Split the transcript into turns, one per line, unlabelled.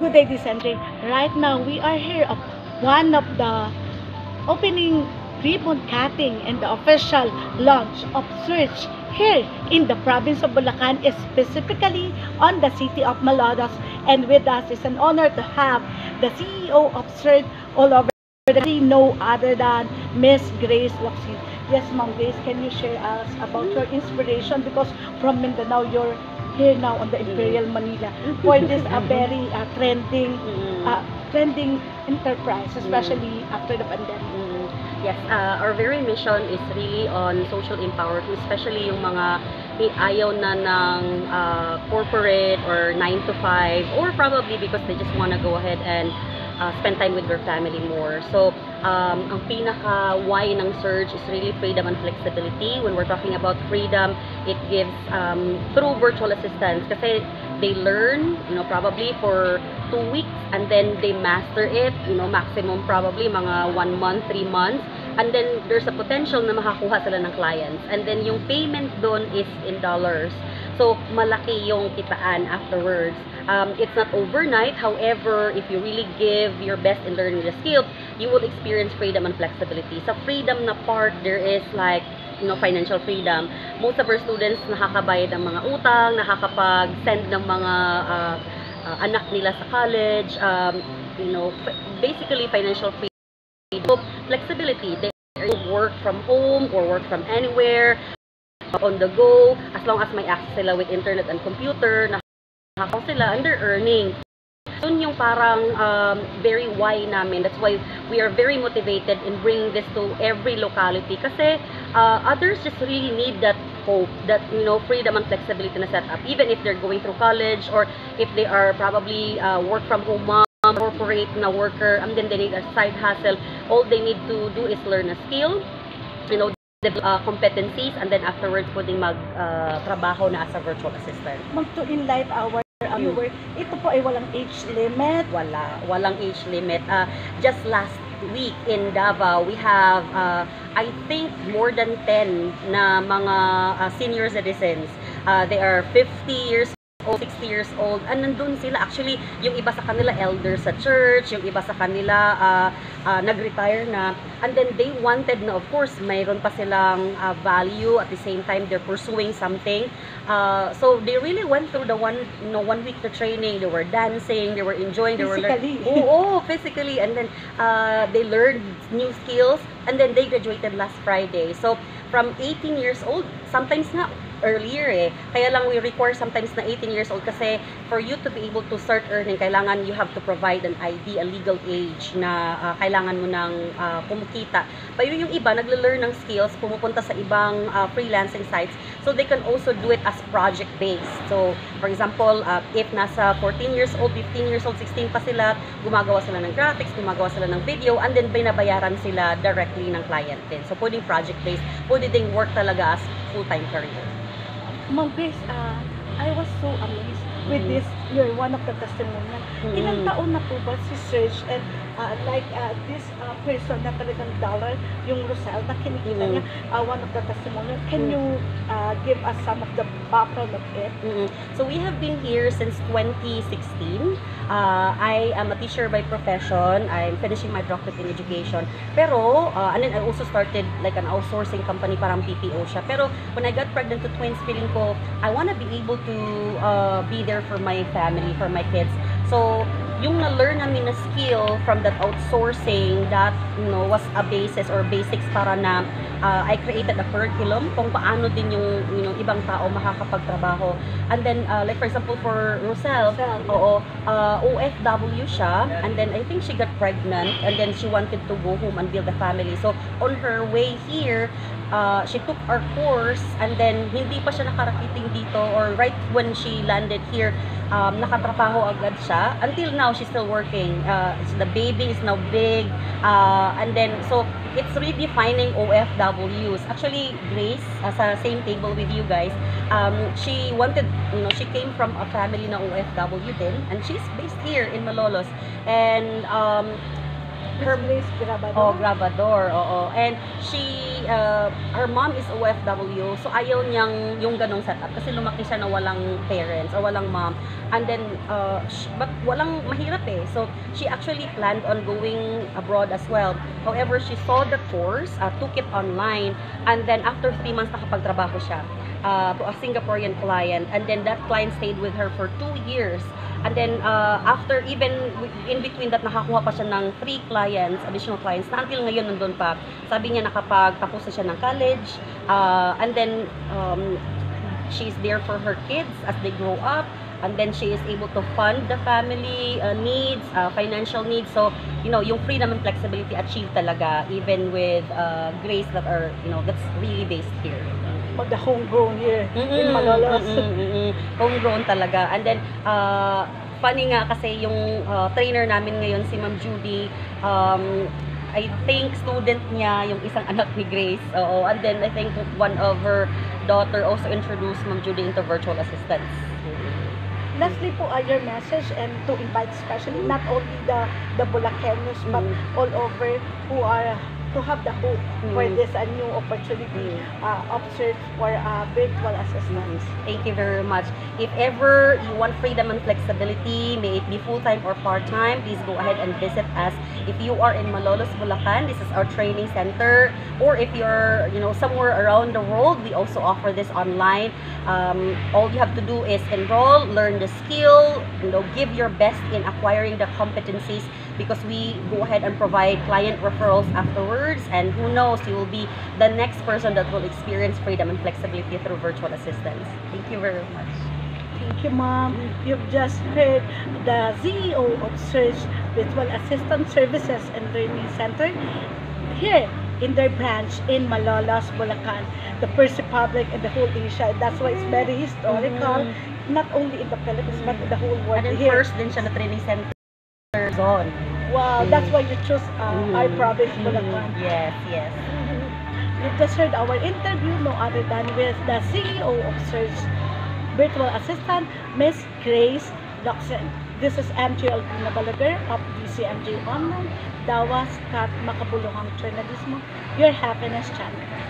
Good day, Descending. Right now, we are here of one of the opening ribbon cutting and the official launch of Search here in the province of Bulacan, specifically on the city of Malolos. And with us, it's an honor to have the CEO of Search all over the city, no other than Miss Grace Locsin. Yes, Ma'am Grace, can you share us about your inspiration? Because from Mindanao, you're here now on the Imperial Manila for this very trending enterprise, especially after the pandemic.
Yes, our very mission is really on social empowerment, especially yung mga ayaw na ng corporate or 9 to 5, or probably because they just want to go ahead and spend time with their family more. So, ang pinaka-why ng Surge is really freedom and flexibility. When we're talking about freedom, it gives through virtual assistance. Kasi they learn, probably for 2 weeks, and then they master it, maximum probably mga 1 month, 3 months. And then, there's a potential na makakuha sila ng clients. And then, yung payment doon is in dollars. So, malaki yung kitaan afterwards. It's not overnight. However, if you really give your best in learning the skill, you will experience freedom and flexibility. Sa freedom na part, there is like, financial freedom. Most of our students nakakabayad ng mga utang, nakakapag-send ng mga anak nila sa college, basically financial freedom. So, flexibility. They work from home or work from anywhere, on the go, as long as may access sila with internet and computer, nakakaw sila, and they're earning. Yun yung parang very why namin. That's why we are very motivated in bringing this to every locality. Kasi others just really need that hope, that freedom and flexibility na set up. Even if they're going through college, or if they are probably work from home mom, corporate na worker, and then they need a side hustle. All they need to do is learn a skill, develop competencies, and then afterwards pwedeng mag-trabaho na as a virtual assistant.
To enlighten our viewer, ito po ay walang age limit?
Walang age limit. Just last week in Davao, we have, I think, more than 10 na mga senior citizens. They are 50 years old, 60 years old, and nandun sila. Actually, yung iba sa kanila elders sa church, yung iba sa kanila nag-retire na, and then they wanted na, of course, mayroon pa silang value. At the same time, they're pursuing something. So they really went through the one week the training. They were dancing, they were enjoying, they were learning. Physically, and then they learned new skills, and then they graduated last Friday. So from 18 years old, sometimes nga earlier kaya lang we require sometimes na 18 years old, kasi for you to be able to start earning, kailangan you have to provide an ID, a legal age na kailangan mo ng kumikita. Pero yung iba nagle-learn ng skills, pumupunta sa ibang freelancing sites, so they can also do it as project based. So for example, if nasa 14 years old, 15 years old, 16 pa sila, gumagawa sila ng graphics, gumagawa sila ng video, and then binabayaran sila directly ng client din. So pwedeng project based, pwede ding work talaga as full-time career.
Ma'am Grace, I was so amazed with this. You're one of the testimonial. Ilang taon na po ba si Serge, and this person na talagang dollar, yung Rosel na kinikita niya, one of the testimonial. Can you give us some of the background of it?
So we have been here since 2016. I am a teacher by profession. I'm finishing my doctorate in education. Pero, and then I also started like an outsourcing company, parang PPO siya. Pero when I got pregnant to twins, feeling ko, I wanna be able to be there for my family, for my kids. So, yung na-learn namin na skill from that outsourcing, that was a basis or basics para na I created a curriculum kung paano din yung ibang tao makakapagtrabaho. And then like for example for Rosel, OFW siya, and then I think she got pregnant, and then she wanted to go home and build a family. So on her way here, she took our course, and then hindi pa siya nakarating dito, or right when she landed here, nakatrabaho agad siya. Until now, she's still working. The baby is now big, and then so it's redefining OFWs. Actually, Grace, sa same table with you guys, she wanted, she came from a family na OFW din, and she's based here in Malolos, and Her
Miss Grace Grabador.
Oh, Grabador, oo. And she, her mom is OFW, so ayaw niyang yung ganong setup kasi lumaki siya na walang parents or walang mom. And then, but walang mahirap eh. So, she actually planned on going abroad as well. However, she saw the course, took it online, and then after 3 months nakapagtrabaho siya to a Singaporean client. And then that client stayed with her for 2 years. And then, after even in between that, nakakuha pa siya ng 3 clients, additional clients, na until ngayon nandun pa. Sabi niya nakapagtapos na siya ng college, and then, she's there for her kids as they grow up, and then she is able to fund the family needs, financial needs. So, you know, yung freedom and flexibility achieved talaga, even with Grace that are, you know, that's really based here.
Of the homegrown here in Malolos.
Homegrown talaga. And then, funny nga kasi yung trainer namin ngayon, si Ma'am Judy, I think student niya yung isang anak ni Grace. Oo. And then, I think one of her daughter also introduced Ma'am Judy into virtual assistants.
Lastly po, your message and to invite especially not only the Bulacanos but all over who are to have the hope for this new opportunity of search for virtual assistants.
Thank you very much. If ever you want freedom and flexibility, may it be full-time or part-time, please go ahead and visit us. If you are in Malolos, Bulacan, this is our training center. Or if you're, you know, somewhere around the world, we also offer this online. All you have to do is enroll, learn the skill, you know, give your best in acquiring the competencies, because we go ahead and provide client referrals afterwards, and who knows, you will be the next person that will experience freedom and flexibility through virtual assistance. Thank you very much.
Thank you, Ma'am. You've just heard the CEO of Search Virtual Assistant Services and Learning Center here in their branch in Malolos, Bulacan, the First Republic in the whole Asia. That's why it's very historical, not only in the Philippines but in the whole world.
And then
here.
first din siya na training center zone.
Wow, that's why you choose our province, Bulacan.
Yes, yes.
You just heard our interview, no other than with the CEO of Search Virtual Assistant, Miss Grace Locsin. This is MJ Alpina Balaguer of DCMJ Online, Dawas Kat Makabuluhang Journalismo, your happiness channel.